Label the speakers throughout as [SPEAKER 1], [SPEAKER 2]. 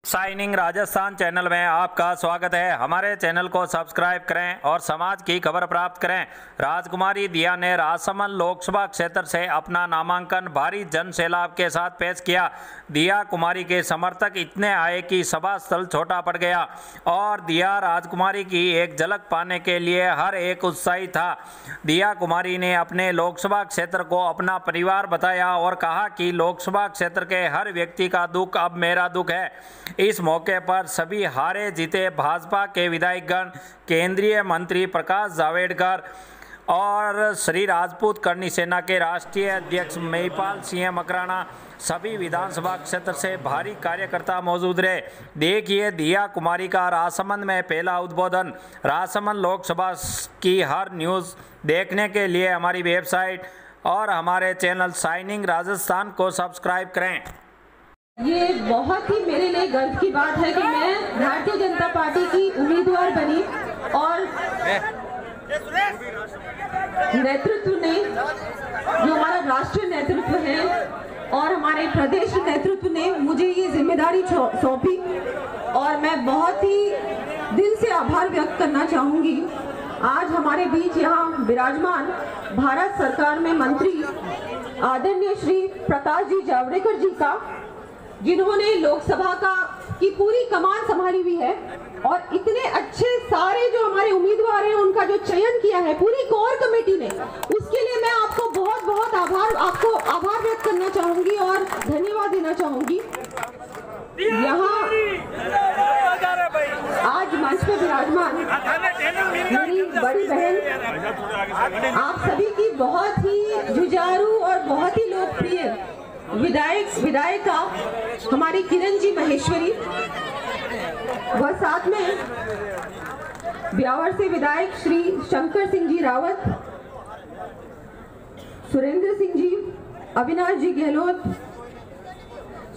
[SPEAKER 1] Shining Rajasthan channel में आपका स्वागत है। हमारे चैनल को सब्सक्राइब करें और समाज की खबर प्राप्त करें। राजकुमारी दिया ने राजसमंद लोकसभा क्षेत्र से अपना नामांकन भारी जन सैलाब के साथ पेश किया। दिया कुमारी के समर्थक इतने आए कि सभा स्थल छोटा पड़ गया और दिया राजकुमारी की एक झलक पाने के लिए हर एक उत्साही था। दिया कुमारी ने अपने लोकसभा क्षेत्र को अपना परिवार बताया और कहा कि लोकसभा क्षेत्र के हर व्यक्ति का दुख अब मेरा दुख है। इस मौके पर सभी हारे जीते भाजपा के विधायकगण, केंद्रीय मंत्री प्रकाश जावड़ेकर और श्री राजपूत करनी सेना के राष्ट्रीय अध्यक्ष महिपाल सिंह मकराना सभी विधानसभा क्षेत्र से भारी कार्यकर्ता मौजूद रहे। देखिए दिया कुमारी का राजसमंद में पहला उद्बोधन। राजसमंद लोकसभा की हर न्यूज़ देखने के लिए हमारी वेबसाइट और हमारे चैनल शाइनिंग राजस्थान को सब्सक्राइब करें।
[SPEAKER 2] ये बहुत ही मेरे लिए गर्व की बात है कि मैं भारतीय जनता पार्टी की उम्मीदवार बनी और नेतृत्व ने, जो हमारा राष्ट्रीय नेतृत्व है और हमारे प्रदेश नेतृत्व ने मुझे ये जिम्मेदारी सौंपी और मैं बहुत ही दिल से आभार व्यक्त करना चाहूँगी। आज हमारे बीच यहाँ विराजमान भारत सरकार में मंत्री आदरणीय श्री प्रकाश जी जावड़ेकर जी का, जिन्होंने लोकसभा की पूरी कमान संभाली हुई है और इतने अच्छे सारे जो हमारे उम्मीदवार हैं उनका जो चयन किया है पूरी कोर कमेटी ने, उसके लिए मैं आपको बहुत आभार व्यक्त करना चाहूंगी और धन्यवाद देना चाहूंगी। यहाँ आज मंच पे विराजमान मेरी बड़ी बहन, आप सभी की बहुत ही जुझारू और बहुत ही लोकप्रिय विधायिका हमारी किरण जी महेश्वरी, वह साथ में ब्यावर से विधायक श्री शंकर सिंह जी रावत, सुरेंद्र सिंह जी, अविनाश जी गहलोत,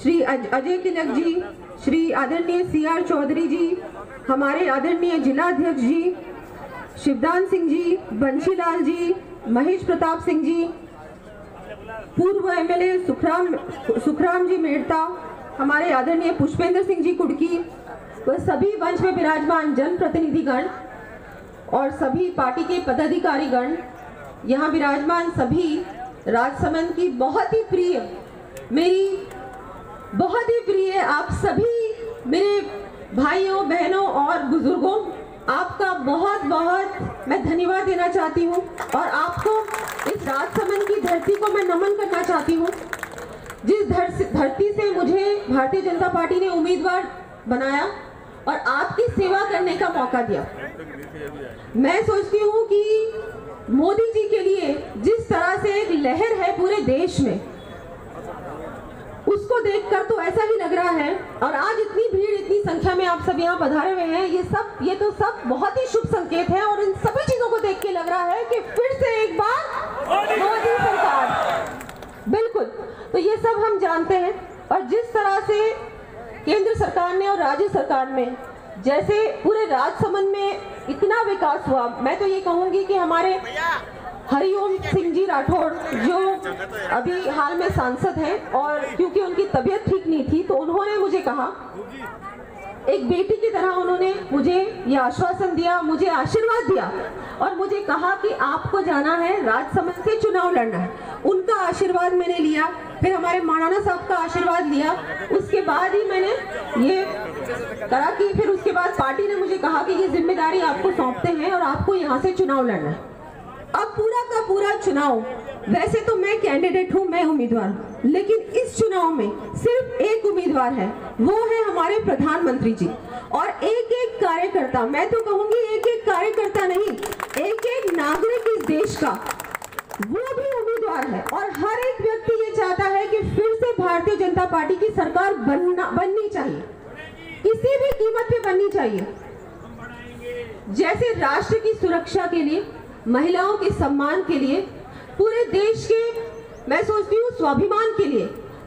[SPEAKER 2] श्री अजय तिलक जी, श्री आदरणीय CR चौधरी जी, हमारे आदरणीय जिला अध्यक्ष जी शिवदान सिंह जी, बंशीलाल जी, महेश प्रताप सिंह जी, पूर्व MLA सुखराम जी मेड़ता, हमारे आदरणीय पुष्पेंद्र सिंह जी कुड़की, वह सभी मंच में विराजमान जनप्रतिनिधिगण और सभी पार्टी के पदाधिकारीगण, यहाँ विराजमान सभी राजसमंद की बहुत ही प्रिय, मेरी बहुत ही प्रिय आप सभी मेरे भाइयों बहनों और बुजुर्गों, आपका बहुत मैं धन्यवाद देना चाहती हूँ और आपको इस राजसमंद की धरती को मैं नमन करना चाहती हूँ, जिस धरती से मुझे भारतीय जनता पार्टी ने उम्मीदवार बनाया और आपकी सेवा करने का मौका दिया। मैं सोचती हूँ कि मोदी जी के लिए जिस तरह से एक लहर है पूरे देश में, उसको देखकर तो ऐसा ही लग रहा है, और आज इतनी भीड़ इतनी संख्या में आप सब यहाँ पधारे हुए हैं, ये तो सब बहुत ही शुभ संकेत है और इन सभी चीजों को देख के लग रहा है कि फिर से एक बार मोदी सरकार। बिल्कुल, तो ये सब हम जानते हैं और जिस तरह से केंद्र सरकार ने और राज्य सरकार में जैसे पूरे राजसमंद में इतना विकास हुआ, मैं तो ये कहूंगी कि हमारे हरिओम सिंह जी राठौड़ जो अभी हाल में सांसद हैं और क्योंकि उनकी तबीयत ठीक नहीं थी तो उन्होंने मुझे कहा, एक बेटी की तरह उन्होंने मुझे ये आश्वासन दिया, मुझे आशीर्वाद दिया और मुझे कहा कि आपको जाना है राजसमंद से चुनाव लड़ना है। उनका आशीर्वाद मैंने लिया, फिर हमारे मानना साहब का आशीर्वाद लिया, उसके बाद ही मैंने ये करा कि फिर उसके बाद पार्टी ने मुझे कहा कि ये जिम्मेदारी आपको सौंपते हैं और आपको यहाँ से चुनाव लड़ना है। अब पूरा का पूरा चुनाव, वैसे तो मैं कैंडिडेट हूँ, मैं उम्मीदवार, लेकिन इस चुनाव में सिर्फ एक उम्मीदवार है, वो है हमारे प्रधानमंत्री जी और एक एक कार्यकर्ता, मैं तो कहूंगी एक एक कार्यकर्ता नहीं, एक एक नागरिक इस देश का वो भी उम्मीदवार है और हर एक व्यक्ति ये चाहता है कि फिर से भारतीय जनता पार्टी की सरकार बननी चाहिए, किसी भी कीमत पे बननी चाहिए। जैसे राष्ट्र की सुरक्षा के लिए, महिलाओं के सम्मान के लिए, पूरे देश के, मैं सोचती हूँ स्वाभिमान के लिए,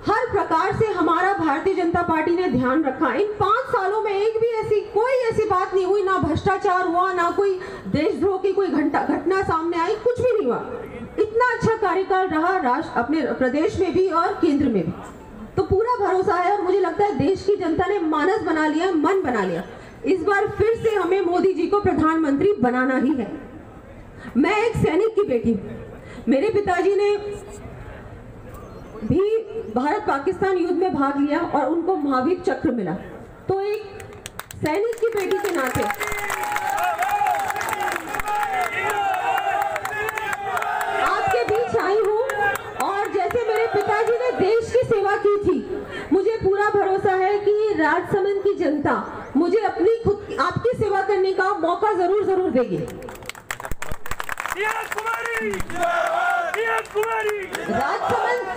[SPEAKER 2] हर प्रकार से हमारा भारतीय जनता पार्टी ने ध्यान रखा। इन 5 सालों में एक भी कोई ऐसी बात नहीं हुई, ना भ्रष्टाचार हुआ, ना कोई देशद्रोह की कोई घटना सामने आई, कुछ भी नहीं हुआ। इतना अच्छा कार्यकाल रहा राष्ट्र अपने प्रदेश में भी और केंद्र में भी। तो पूरा भरोसा है और मुझे लगता है देश की जनता ने मानस बना लिया, मन बना लिया, इस बार फिर से हमें मोदी जी को प्रधानमंत्री बनाना ही है। मैं एक सैनिक की बेटी हूँ, मेरे पिताजी ने भी भारत पाकिस्तान युद्ध में भाग लिया और उनको महावीर चक्र मिला, तो एक सैनिक की बेटी के नाते आपके बीच आई हूँ और जैसे मेरे पिताजी ने देश की सेवा की थी, मुझे पूरा भरोसा है कि राजसमंद की जनता मुझे अपनी खुद आपकी सेवा करने का मौका जरूर देगी।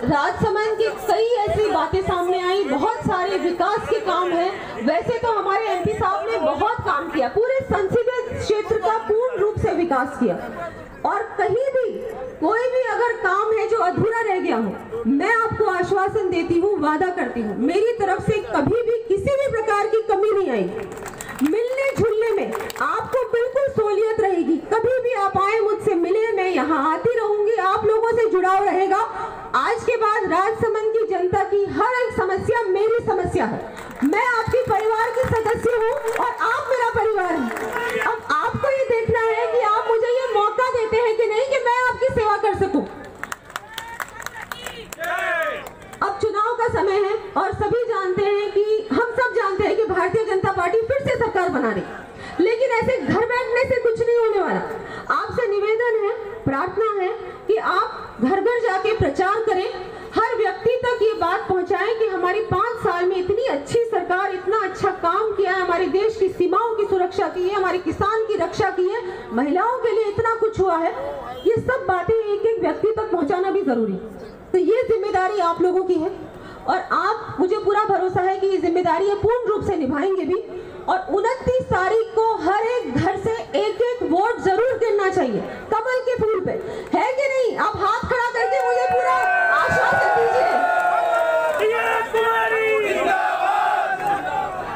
[SPEAKER 2] राजसमंद की कई ऐसी बातें सामने आई, बहुत सारे विकास के काम हैं। वैसे तो हमारे एमपी साहब ने बहुत काम किया, पूरे संसदीय क्षेत्र का पूर्ण रूप से विकास किया, और कहीं भी कोई भी अगर काम है जो अधूरा रह गया हो, मैं आपको आश्वासन देती हूँ, वादा करती हूँ, मेरी तरफ से कभी भी किसी भी प्रकार की कमी नहीं आई। मिलने जुलने में आपको बिल्कुल सहूलियत रहेगी, कभी भी आप आए मुझसे मिले, मैं यहाँ आती रहूंगी, आप लोगों से जुड़ाव रहेगा। आज के बाद राजसमंद की जनता की हर एक समस्या मेरी समस्या है, मैं आपके परिवार की सदस्य हूँ और आप मेरा परिवार है। अब आपको ये देखना है कि आप मुझे ये मौका देते हैं कि नहीं कि मैं आपकी सेवा कर सकूं। अब चुनाव का समय है और सभी जानते हैं कि हम सब जानते हैं कि भारतीय जनता पार्टी फिर से सरकार बना रही, लेकिन ऐसे घर बैठने से कुछ नहीं होने वाला। आपसे निवेदन है, प्रार्थना है कि आप घर घर जाके प्रचार करें, हर व्यक्ति तक ये बात पहुंचाएं कि हमारी 5 साल में इतनी अच्छी सरकार, इतना अच्छा काम किया है, हमारे देश की सीमाओं की सुरक्षा की है, हमारे किसान की रक्षा की है, महिलाओं के लिए इतना कुछ हुआ है। ये सब बातें एक एक व्यक्ति तक पहुंचाना भी जरूरी है। तो ये जिम्मेदारी आप लोगों की है और आप, मुझे पूरा भरोसा है कि ये जिम्मेदारी पूर्ण रूप से निभाएंगे भी। और 29 तारीख को हर एक घर से एक एक वोट जरूर गिरना चाहिए कमल के फूल पे, है कि नहीं? आप हाथ खड़ा करके मुझे पूरा आश्वासन दीजिए।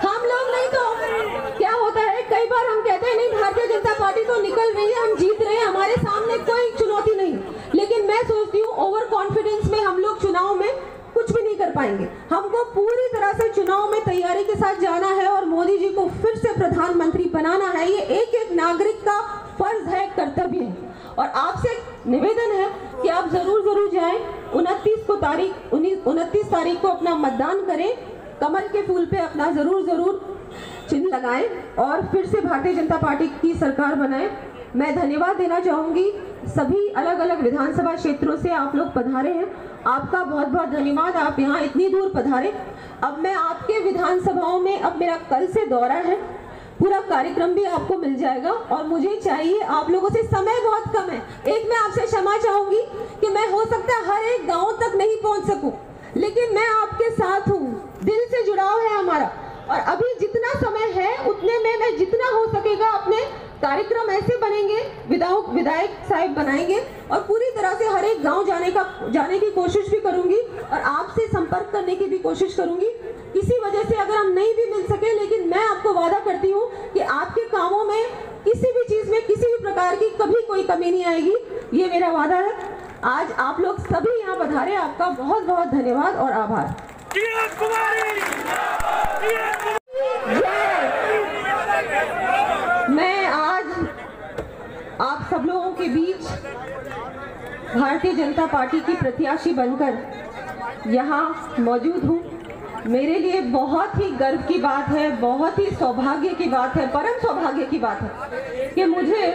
[SPEAKER 2] हम लोग नहीं तो क्या होता है, कई बार हम कहते हैं नहीं भारतीय जनता पार्टी तो निकल रही है, हम जीत रहे हैं, हमारे सामने कोई चुनौती नहीं, लेकिन मैं सोचती हूँ ओवर कॉन्फिडेंस में हम लोग चुनाव में कुछ भी नहीं कर पाएंगे। हमको पूरी तरह से चुनाव में तैयारी के साथ जाना है और मोदी जी को फिर से प्रधानमंत्री बनाना है। ये एक एक नागरिक का फर्ज है, कर्तव्य है। और आपसे निवेदन है कि आप जरूर जाएं, 29 तारीख को अपना मतदान करें, कमल के फूल पे अपना जरूर चिन्ह लगाएं और फिर से भारतीय जनता पार्टी की सरकार बनाएं। मैं धन्यवाद देना चाहूंगी, सभी अलग अलग विधानसभा क्षेत्रों से आप लोग पधारे हैं, आपका बहुत बहुत धन्यवाद, आप यहाँ इतनी दूर पधारे। अब मैं आपके विधानसभाओं में, अब मेरा कल से दौरा है, पूरा कार्यक्रम भी आपको मिल जाएगा और मुझे चाहिए आप लोगों से, समय बहुत कम है। एक मैं आपसे क्षमा चाहूंगी कि मैं हो सकता है हर एक गाँव तक नहीं पहुँच सकूँ, लेकिन मैं आपके साथ हूँ, दिल से जुड़ाव है हमारा। और अभी जितना समय है उतने में मैं जितना हो सकेगा अपने कार्यक्रम ऐसे बनेंगे, विधायक साहब बनाएंगे और पूरी तरह से हर एक गांव जाने की कोशिश भी करूंगी और आपसे संपर्क करने की भी कोशिश करूंगी। किसी वजह से अगर हम नहीं भी मिल सके, लेकिन मैं आपको वादा करती हूँ कि आपके कामों में किसी भी चीज में किसी भी प्रकार की कभी कोई कमी नहीं आएगी, ये मेरा वादा है। आज आप लोग सभी यहाँ पधारे, आपका बहुत बहुत धन्यवाद और आभार। मैं आज आप सब लोगों के बीच भारतीय जनता पार्टी की प्रत्याशी बनकर यहाँ मौजूद हूँ। मेरे लिए बहुत ही गर्व की बात है, बहुत ही सौभाग्य की बात है, परम सौभाग्य की बात है कि मुझे